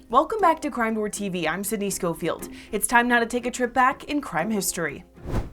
Welcome back to CrimeDoor TV. I'm Sydney Schofield. It's time now to take a trip back in crime history.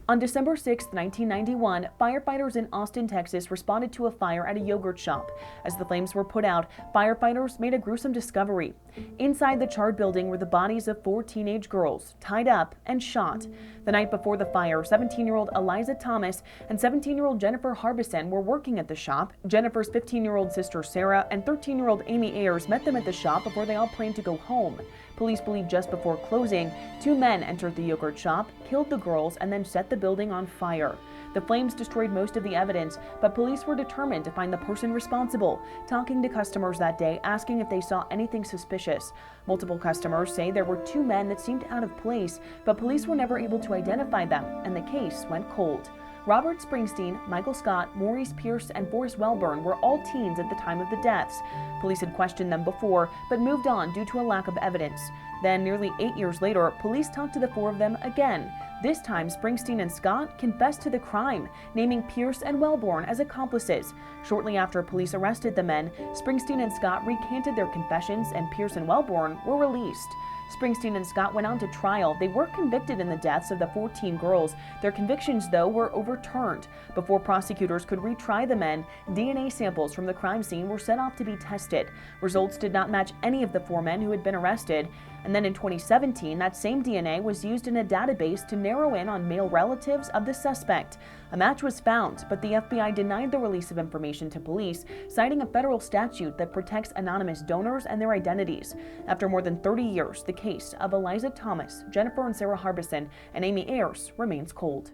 On December 6, 1991, firefighters in Austin, Texas responded to a fire at a yogurt shop. As the flames were put out, firefighters made a gruesome discovery. Inside the charred building were the bodies of 4 teenage girls, tied up and shot. The night before the fire, 17-year-old Eliza Thomas and 17-year-old Jennifer Harbison were working at the shop. Jennifer's 15-year-old sister Sarah and 13-year-old Amy Ayers met them at the shop before they all planned to go home. Police believe just before closing, 2 men entered the yogurt shop, killed the girls, and then set the building on fire. The flames destroyed most of the evidence, but police were determined to find the person responsible, talking to customers that day, asking if they saw anything suspicious. Multiple customers say there were 2 men that seemed out of place, but police were never able to identify them, and the case went cold. Robert Springsteen, Michael Scott, Maurice Pierce, and Boris Welborn were all teens at the time of the deaths. Police had questioned them before, but moved on due to a lack of evidence. Then, nearly 8 years later, police talked to the 4 of them again. This time, Springsteen and Scott confessed to the crime, naming Pierce and Welborn as accomplices. Shortly after police arrested the men, Springsteen and Scott recanted their confessions, and Pierce and Welborn were released. Springsteen and Scott went on to trial. They were convicted in the deaths of the 14 girls. Their convictions, though, were overturned. Before prosecutors could retry the men, DNA samples from the crime scene were sent off to be tested. Results did not match any of the 4 men who had been arrested. And then in 2017, that same DNA was used in a database to narrow in on male relatives of the suspect. A match was found, but the FBI denied the release of information to police, citing a federal statute that protects anonymous donors and their identities. After more than 30 years, the case of Eliza Thomas, Jennifer and Sarah Harbison, and Amy Ayers remains cold.